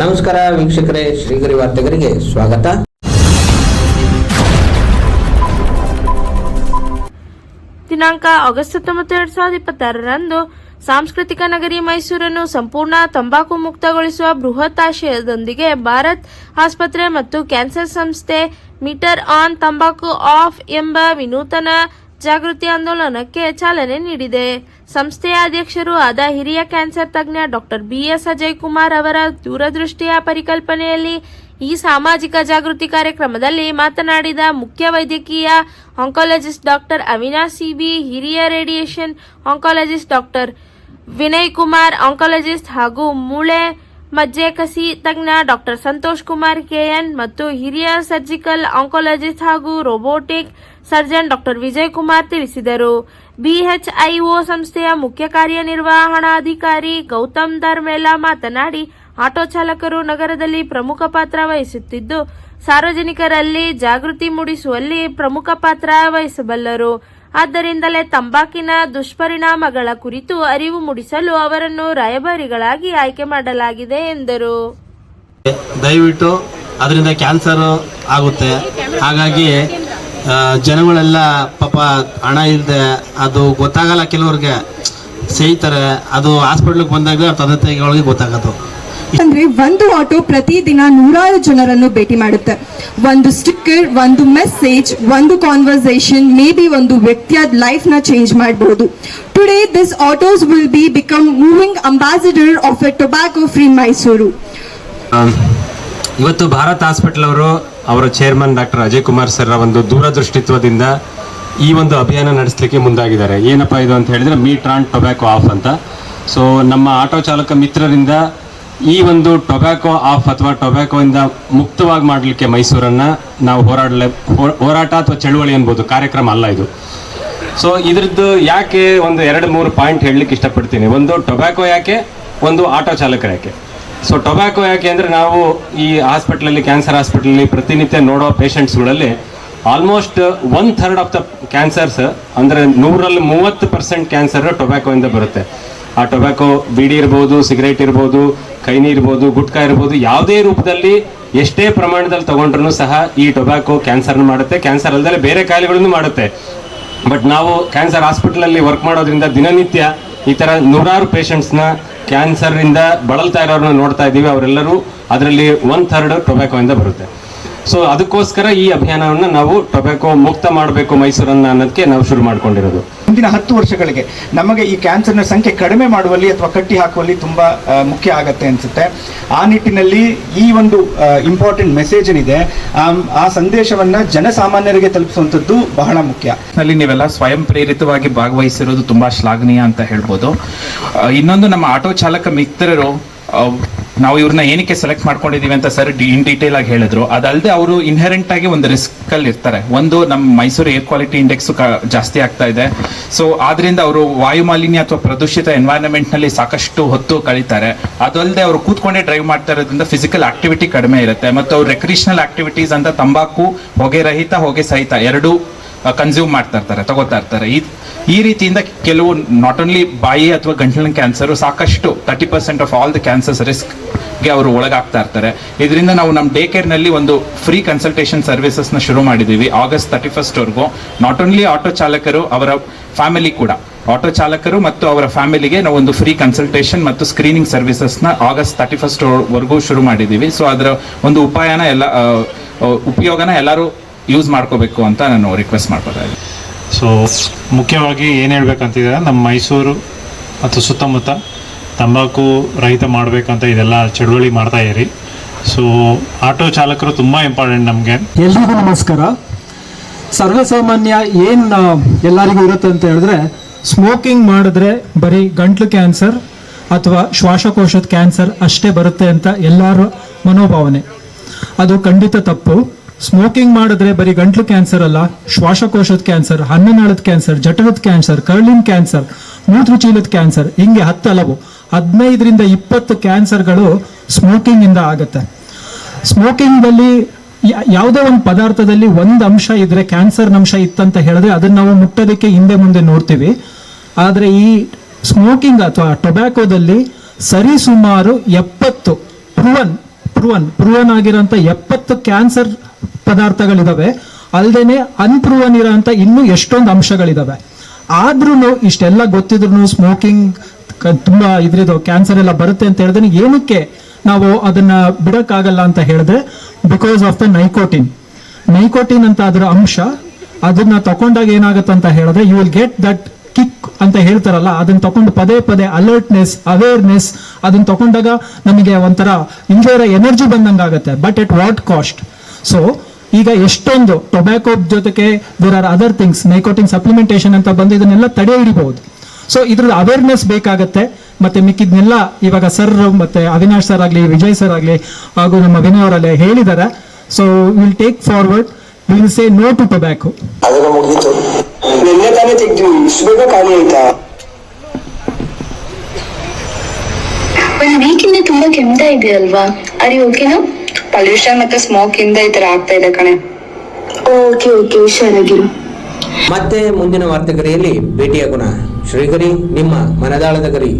ನಮಸ್ಕಾರ ವೀಕ್ಷಕರೇ, ಶ್ರೀಗರಿ ವಾರ್ತೆಗರಿಗೆ ಸ್ವಾಗತ. ದಿನಾಂಕ ಆಗಸ್ಟ್ 19, 2026ರಂದು ಸಾಂಸ್ಕೃತಿಕ ನಗರಿ ಮೈಸೂರನ್ನು ಸಂಪೂರ್ಣ ತಂಬಾಕು ಮುಕ್ತಗೊಳಿಸುವ ಬೃಹತ್ ಆಶಯದೊಂದಿಗೆ ಭಾರತ್ ಆಸ್ಪತ್ರೆ ಮತ್ತು ಕ್ಯಾನ್ಸರ್ ಸಂಸ್ಥೆ ಮೀಟರ್ ಆನ್ ತಂಬಾಕು ಆಫ್ ಎಂಬ ವಿನೂತನ ಜಾಗೃತಿ ಆಂದೋಲನಕ್ಕೆ ಚಾಲನೆ ನೀಡಿದೆ. ಸಂಸ್ಥೆಯ ಅಧ್ಯಕ್ಷರು ಆದ ಹಿರಿಯ ಕ್ಯಾನ್ಸರ್ ತಜ್ಞ ಡಾಕ್ಟರ್ BS ಅಜಯ್ ಕುಮಾರ್ ಅವರ ದೂರದೃಷ್ಟಿಯ ಪರಿಕಲ್ಪನೆಯಲ್ಲಿ ಈ ಸಾಮಾಜಿಕ ಜಾಗೃತಿ ಕಾರ್ಯಕ್ರಮದಲ್ಲಿ ಮಾತನಾಡಿದ ಮುಖ್ಯ ವೈದ್ಯಕೀಯ ಆಂಕಾಲಜಿಸ್ಟ್ ಡಾಕ್ಟರ್ ಅವಿನಾಶ್ CB, ಹಿರಿಯ radiation oncologist doctor Vinay Kumar oncologist ಹಾಗೂ ಮೂಳೆ ಮಜ್ಜೆ ಕಸಿ ತಜ್ಞ ಡಾಕ್ಟರ್ ಸಂತೋಷ್ ಕುಮಾರ್ KN ಮತ್ತು ಹಿರಿಯ ಸರ್ಜಿಕಲ್ ಆಂಕಾಲಜಿಸ್ಟ್ ಹಾಗೂ robotic surgeon doctor Vijay Kumar ತಿಳಿಸಿದರು. BHIO ಸಂಸ್ಥೆಯ ಮುಖ್ಯ ಕಾರ್ಯನಿರ್ವಹಣಾಧಿಕಾರಿ ಗೌತಮ್ ಧರ್ಮೇಲಾ ಮಾತನಾಡಿ, ಆಟೋ ಚಾಲಕರು ನಗರದಲ್ಲಿ ಪ್ರಮುಖ ಪಾತ್ರ ವಹಿಸುತ್ತಿದ್ದು ಸಾರ್ವಜನಿಕರಲ್ಲಿ ಜಾಗೃತಿ ಮೂಡಿಸುವಲ್ಲಿ ಪ್ರಮುಖ ಪಾತ್ರ ವಹಿಸಬಲ್ಲರು. ಆದ್ದರಿಂದಲೇ ತಂಬಾಕಿನ ದುಷ್ಪರಿಣಾಮಗಳ ಕುರಿತು ಅರಿವು ಮೂಡಿಸಲು ಅವರನ್ನು ರಾಯಭಾರಿಗಳಾಗಿ ಆಯ್ಕೆ ಮಾಡಲಾಗಿದೆ ಎಂದರು. ದಯವಿಟ್ಟು ಅದರಿಂದ ಕ್ಯಾನ್ಸರ್ ಆಗುತ್ತೆ. ಹಾಗಾಗಿ ಜನಗಳೆಲ್ಲ ಪಾಪ ಹಣ ಇಲ್ಲದೆ ಅದು ಗೊತ್ತಾಗಲ್ಲ, ಕೆಲವ್ರಿಗೆ ಸೇಯ್ತಾರೆ. ಅದು ಹಾಸ್ಪಿಟ್ಲಿಗೆ ಬಂದಾಗ ತಂದೆ ತಾಯಿಗಳಿಗೆ ಗೊತ್ತಾಗೋದು. ಅಂದ್ರೆ ಒಂದು ಆಟೋ ಪ್ರತಿದಿನ 100 ಜನರನ್ನು ಭೇಟಿ ಮಾಡುತ್ತೆ. ಒಂದು ಸ್ಟಿಕ್ಕರ್, ಒಂದು ಮೆಸೇಜ್, ಒಂದು ಕಾನ್ವರ್ಸೇಷನ್, ಮೇ ಬಿ ಒಂದು ವ್ಯಕ್ತಿಯ ಲೈಫ್ ನ ಚೇಂಜ್ ಮಾಡಬಹುದು. Today this autos will be become moving ambassador of A tobacco free Mysuru. ಇವತ್ತು ಭಾರತ್ ಹಾಸ್ಪಿಟಲ್ ಅವರು ಅವರ chairman doctor Ajay Kumar sir ಒಂದು ದೂರದೃಷ್ಟಿತ್ವದಿಂದ ಈ ಒಂದು ಅಭಿಯಾನ ನಡೆಸಲಿಕ್ಕೆ ಮುಂದಾಗಿದ್ದಾರೆ. ಏನಪ್ಪ ಇದು ಅಂತ ಹೇಳಿದ್ರೆ ಮೀಟರ್ ಆನ್ ಟೊಬ್ಯಾಕೋ ಆಫ್ ಅಂತ. ಸೊ ನಮ್ಮ ಆಟೋ ಚಾಲಕ ಮಿತ್ರರಿಂದ ಈ ಒಂದು ಟೊಬ್ಯಾಕೋ ಆಫ್ ಅಥವಾ ಟೊಬ್ಯಾಕೋಯಿಂದ ಮುಕ್ತವಾಗಿ ಮಾಡಲಿಕ್ಕೆ ಮೈಸೂರನ್ನು ನಾವು ಹೋರಾಟ ಅಥವಾ ಚಳುವಳಿ ಅನ್ಬೋದು, ಕಾರ್ಯಕ್ರಮ ಅಲ್ಲ ಇದು. ಸೊ ಇದ್ರದ್ದು ಯಾಕೆ ಒಂದು 2-3 ಪಾಯಿಂಟ್ ಹೇಳಲಿಕ್ಕೆ ಇಷ್ಟಪಡ್ತೀನಿ. ಒಂದು ಟೊಬ್ಯಾಕೋ ಯಾಕೆ, ಒಂದು ಆಟೋ ಚಾಲಕರು ಯಾಕೆ. ಸೊ ಟೊಬ್ಯಾಕೋ ಯಾಕೆ ಅಂದರೆ ನಾವು ಈ ಹಾಸ್ಪಿಟ್ಲಲ್ಲಿ, ಕ್ಯಾನ್ಸರ್ ಹಾಸ್ಪಿಟ್ಲಲ್ಲಿ ಪ್ರತಿನಿತ್ಯ ನೋಡೋ ಪೇಷಂಟ್ಸ್ಗಳಲ್ಲಿ ಆಲ್ಮೋಸ್ಟ್ 1/3 ಆಫ್ ದ ಕ್ಯಾನ್ಸರ್ಸ್ ಅಂದರೆ 100ರಲ್ಲಿ 30% ಕ್ಯಾನ್ಸರ್ ಟೊಬ್ಯಾಕೋಯಿಂದ ಬರುತ್ತೆ. ಆ ಟೊಬ್ಯಾಕೋ ಬೀಡಿ ಇರ್ಬೋದು, ಸಿಗರೇಟ್ ಇರ್ಬೋದು, ಕೈನಿ ಇರ್ಬೋದು, ಗುಟ್ಕಾ ಇರ್ಬೋದು, ಯಾವುದೇ ರೂಪದಲ್ಲಿ ಎಷ್ಟೇ ಪ್ರಮಾಣದಲ್ಲಿ ತಗೊಂಡ್ರೂ ಸಹ ಈ ಟೊಬ್ಯಾಕೋ ಕ್ಯಾನ್ಸರ್ನ ಮಾಡುತ್ತೆ. ಕ್ಯಾನ್ಸರ್ ಅಲ್ಲದೆ ಬೇರೆ ಕಾಯಿಲೆಗಳನ್ನು ಮಾಡುತ್ತೆ. ಬಟ್ ನಾವು ಕ್ಯಾನ್ಸರ್ ಹಾಸ್ಪಿಟಲಲ್ಲಿ ವರ್ಕ್ ಮಾಡೋದ್ರಿಂದ ದಿನನಿತ್ಯ ಈ ಥರ 100 ಪೇಷಂಟ್ಸ್ನ ಕ್ಯಾನ್ಸರಿಂದ ಬಳಲ್ತಾ ಇರೋರನ್ನ ನೋಡ್ತಾ ಇದ್ದೀವಿ. ಅವರೆಲ್ಲರೂ ಅದರಲ್ಲಿ 1/3 ಟೊಬ್ಯಾಕೋಯಿಂದ ಬರುತ್ತೆ. ಸೊ ಅದಕ್ಕೋಸ್ಕರ ಈ ಅಭಿಯಾನವನ್ನು ನಾವು ಟೊಬ್ಯಾಕೋ ಮುಕ್ತ ಮಾಡಬೇಕು ಮೈಸೂರನ್ನು ಅನ್ನೋದಕ್ಕೆ ನಾವು ಶುರು ಮಾಡ್ಕೊಂಡಿರೋದು. ಮುಂದಿನ 10 ವರ್ಷಗಳಿಗೆ ನಮಗೆ ಈ ಕ್ಯಾನ್ಸರ್ನ ಸಂಖ್ಯೆ ಕಡಿಮೆ ಮಾಡುವಲ್ಲಿ ಅಥವಾ ಕಟ್ಟಿ ಹಾಕುವಲ್ಲಿ ತುಂಬ ಮುಖ್ಯ ಆಗತ್ತೆ ಅನಿಸುತ್ತೆ. ಆ ನಿಟ್ಟಿನಲ್ಲಿ ಈ ಒಂದು ಇಂಪಾರ್ಟೆಂಟ್ ಮೆಸೇಜ್ ಏನಿದೆ ಆ ಸಂದೇಶವನ್ನು ಜನಸಾಮಾನ್ಯರಿಗೆ ತಲುಪಿಸುವಂಥದ್ದು ಬಹಳ ಮುಖ್ಯ. ನಲ್ಲಿ ನೀವೆಲ್ಲ ಸ್ವಯಂ ಪ್ರೇರಿತವಾಗಿ ಭಾಗವಹಿಸಿರೋದು ತುಂಬಾ ಶ್ಲಾಘನೀಯ ಅಂತ ಹೇಳ್ಬೋದು. ಇನ್ನೊಂದು, ನಮ್ಮ ಆಟೋ ಚಾಲಕ ಮಿತ್ರರು ನಾವು ಇವ್ರನ್ನ ಏನಕ್ಕೆ ಸೆಲೆಕ್ಟ್ ಮಾಡ್ಕೊಂಡಿದೀವಿ ಅಂತ ಸರ್ ಇನ್ ಡೀಟೇಲ್ ಆಗಿ ಹೇಳಿದ್ರು. ಅದಲ್ಲದೆ ಅವರು ಇನ್ಹೆರೆಂಟ್ ಆಗಿ ಒಂದು ರಿಸ್ಕ್ ಅಲ್ಲಿ ಇರ್ತಾರೆ. ಒಂದು, ನಮ್ಮ ಮೈಸೂರು ಏರ್ ಕ್ವಾಲಿಟಿ ಇಂಡೆಕ್ಸ್ ಜಾಸ್ತಿ ಆಗ್ತಾ ಇದೆ. ಸೊ ಆದ್ರಿಂದ ಅವರು ವಾಯು ಮಾಲಿನ್ಯ ಅಥವಾ ಪ್ರದೂಷಿತ ಎನ್ವೈರನ್ಮೆಂಟ್ ನಲ್ಲಿ ಸಾಕಷ್ಟು ಹೊತ್ತು ಕಳೀತಾರೆ. ಅದಲ್ಲದೆ ಅವರು ಕೂತ್ಕೊಂಡೇ ಡ್ರೈವ್ ಮಾಡ್ತಾ ಇರೋದ್ರಿಂದ ಫಿಸಿಕಲ್ ಆಕ್ಟಿವಿಟಿ ಕಡಿಮೆ ಇರುತ್ತೆ. ಮತ್ತು ಅವ್ರು ರೆಕ್ರಿಯೇಷನಲ್ ಆಕ್ಟಿವಿಟೀಸ್ ಅಂತ ತಂಬಾಕು, ಹೊಗೆ ರಹಿತ, ಹೊಗೆ ಸಹಿತ ಎರಡೂ ಕನ್ಸ್ಯೂಮ್ ಮಾಡ್ತಾ ಇರ್ತಾರೆ, ತಗೋತಾ ಇರ್ತಾರೆ. ಈ ರೀತಿಯಿಂದ ಕೆಲವು ನಾಟ್ ಓನ್ಲಿ ಬಾಯಿ ಅಥವಾ ಗಂಟಲಿನ ಕ್ಯಾನ್ಸರ್, ಸಾಕಷ್ಟು 30% ಆಫ್ ಆಲ್ ದ ಕ್ಯಾನ್ಸರ್ಸ್ ರಿಸ್ಕ್ಗೆ ಅವರು ಒಳಗಾಗ್ತಾ ಇರ್ತಾರೆ. ಇದರಿಂದ ನಾವು ನಮ್ಮ ಡೇ ಕೇರ್ನಲ್ಲಿ ಒಂದು ಫ್ರೀ ಕನ್ಸಲ್ಟೇಷನ್ ಸರ್ವಿಸಸ್ನ ಶುರು ಮಾಡಿದ್ದೀವಿ ಆಗಸ್ಟ್ 31 ನಾಟ್ ಓನ್ಲಿ ಆಟೋ ಚಾಲಕರು, ಅವರ ಫ್ಯಾಮಿಲಿ ಕೂಡ, ಆಟೋ ಚಾಲಕರು ಮತ್ತು ಅವರ ಫ್ಯಾಮಿಲಿಗೆ ನಾವು ಒಂದು ಫ್ರೀ ಕನ್ಸಲ್ಟೇಷನ್ ಮತ್ತು ಸ್ಕ್ರೀನಿಂಗ್ ಸರ್ವಿಸಸ್ನ ಆಗಸ್ಟ್ 31 ಶುರು ಮಾಡಿದ್ದೀವಿ. ಸೊ ಅದರ ಒಂದು ಉಪಯೋಗನ ಎಲ್ಲರೂ ಯೂಸ್ ಮಾಡ್ಕೋಬೇಕು ಅಂತ ನಾನು ರಿಕ್ವೆಸ್ಟ್ ಮಾಡ್ಕೊತಾ ಇದ್ದೀನಿ. ಸೊ ಮುಖ್ಯವಾಗಿ ಏನು ಹೇಳ್ಬೇಕಂತಿದ್ರೆ, ನಮ್ಮ ಮೈಸೂರು ಮತ್ತು ಸುತ್ತಮುತ್ತ ತಂಬಾಕು ರಹಿತ ಮಾಡಬೇಕಂತ ಇದೆಲ್ಲ ಚಳುವಳಿ ಮಾಡ್ತಾ ಇರಿ. ಸೊ ಆಟೋ ಚಾಲಕರು ತುಂಬ ಇಂಪಾರ್ಟೆಂಟ್ ನಮಗೆ. ಎಲ್ರಿಗೂ ನಮಸ್ಕಾರ. ಸರ್ವಸಾಮಾನ್ಯ ಏನು ಎಲ್ಲರಿಗೂ ಇರುತ್ತೆ ಅಂತ ಹೇಳಿದ್ರೆ, ಸ್ಮೋಕಿಂಗ್ ಮಾಡಿದ್ರೆ ಬರೀ ಗಂಟ್ಲು ಕ್ಯಾನ್ಸರ್ ಅಥವಾ ಶ್ವಾಸಕೋಶದ ಕ್ಯಾನ್ಸರ್ ಅಷ್ಟೇ ಬರುತ್ತೆ ಅಂತ ಎಲ್ಲರ ಮನೋಭಾವನೆ. ಅದು ಖಂಡಿತ ತಪ್ಪು. ಸ್ಮೋಕಿಂಗ್ ಮಾಡಿದ್ರೆ ಬರೀ ಗಂಟ್ಲು ಕ್ಯಾನ್ಸರ್ ಅಲ್ಲ, ಶ್ವಾಸಕೋಶದ ಕ್ಯಾನ್ಸರ್, ಅನ್ನನಾಳದ ಕ್ಯಾನ್ಸರ್, ಜಠರದ ಕ್ಯಾನ್ಸರ್, ಕರುಳಿನ ಕ್ಯಾನ್ಸರ್, ಮೂತ್ರಚೀಲದ ಕ್ಯಾನ್ಸರ್, ಹಿಂಗೆ 10 ಹಲವು 15ರಿಂದ 20 ಕ್ಯಾನ್ಸರ್ಗಳು ಸ್ಮೋಕಿಂಗ್ ಇಂದ ಆಗುತ್ತೆ. ಸ್ಮೋಕಿಂಗ್ ಅಲ್ಲಿ ಯಾವುದೇ ಒಂದು ಪದಾರ್ಥದಲ್ಲಿ ಒಂದು ಅಂಶ ಇದ್ರೆ, ಕ್ಯಾನ್ಸರ್ ಅಂಶ ಇತ್ತಂತ ಹೇಳಿದ್ರೆ ಅದನ್ನ ನಾವು ಮುಟ್ಟೋದಕ್ಕೆ ಹಿಂದೆ ಮುಂದೆ ನೋಡ್ತೀವಿ. ಆದರೆ ಈ ಸ್ಮೋಕಿಂಗ್ ಅಥವಾ ಟೊಬ್ಯಾಕೋದಲ್ಲಿ ಸರಿಸುಮಾರು 70 ಪ್ರೂವನ್ ಪ್ರೂವನ್ ಆಗಿರೋಂಥ 70 ಕ್ಯಾನ್ಸರ್ ಪದಾರ್ಥಗಳಿದಾವೆ, ಅಲ್ಲದೆ ಅನ್ಪ್ರೂವನ್ ಇರೋಂಥ ಇನ್ನೂ ಎಷ್ಟೊಂದು ಅಂಶಗಳಿದಾವೆ. ಆದ್ರೂ ಇಷ್ಟೆಲ್ಲ ಗೊತ್ತಿದ್ರು ಸ್ಮೋಕಿಂಗ್ ತುಂಬಾ ಇದ್ರದ್ದು ಕ್ಯಾನ್ಸರ್ ಎಲ್ಲ ಬರುತ್ತೆ ಅಂತ ಹೇಳಿದ್ರೆ ಏನಕ್ಕೆ ನಾವು ಅದನ್ನ ಬಿಡಕ್ಕಾಗಲ್ಲ ಅಂತ ಹೇಳಿದ್ರೆ, ಬಿಕಾಸ್ ಆಫ್ ದ ನೈಕೋಟಿನ್ ಅಂತ ಅದರ ಅಂಶ. ಅದನ್ನ ತಕೊಂಡಾಗ ಏನಾಗುತ್ತೆ ಅಂತ ಹೇಳಿದ್ರೆ you will get that kick ಅಂತ ಹೇಳ್ತಾರಲ್ಲ, ಅದನ್ನ ತಕೊಂಡು ಪದೇ ಅಲರ್ಟ್ನೆಸ್, ಅವೇರ್ನೆಸ್, ಅದನ್ನ ತಕೊಂಡಾಗ ನಮಗೆ ಒಂಥರ ಇಂಜೋರ ಎನರ್ಜಿ ಬಂದಂಗೆ ಆಗುತ್ತೆ. But at what cost? So ಈಗ ಎಷ್ಟೊಂದು ಟೊಬ್ಯಾಕೋ ಜೊತೆಗೆ there are other things, nicotine supplementation ಅಂತ ಬಂದು ಇದನ್ನೆಲ್ಲ ತಡೆ ಹಿಡಿಬಹುದು. ಸೊ ಇದ್ರ ಅವೇರ್ನೆಸ್ ಬೇಕಾಗತ್ತೆ. ಮತ್ತೆ ಮಿಕ್ಕಿದ್ನೆಲ್ಲ ಇವಾಗ ಸರ್ ಮತ್ತೆ ಅವಿನಾಶ್ ಸರ್ ಆಗಲಿ, ವಿಜಯ್ ಸರ್ ಆಗಲಿ ಹಾಗೂ ನಮ್ಮ ವಿನಯ್ ಅವರಲ್ಲಿ ಹೇಳಿದ್ದಾರೆ. So will take forward, will say no to tobacco. ಅದನ್ನ ಮುಗಿದಿತ್ತು, ನಿನ್ನೆ ತಾನೇ ತೆಗ್ದ್ವಿ, ಇಷ್ಟು ಬೇಗ ಖಾಲಿ ಆಯ್ತಾ? ಒಂದ್ ವೀಕಿಂದ ತುಂಬಾ ಕೆಮ್ತಾ ಇದೆ ಅಲ್ವಾ? ಅರಿ ಓಕೆನಾ? ಪೊಲ್ಯೂಷನ್ ಮತ್ತೆ ಸ್ಮೋಕ್ ಇಂದ ಈ ತರ ಆಗ್ತಾ ಇದೆ ಕಣೆ. ಓಕೆ ಹುಷಾರಾಗಿರು. ಮತ್ತೆ ಮುಂದಿನ ವಾರ್ತೆಗರಿಯಲ್ಲಿ ಭೇಟಿಯಾಗೋಣ. ಶ್ರೀಗರಿ, ನಿಮ್ಮ ಮನದಾಳದ ಗರಿ.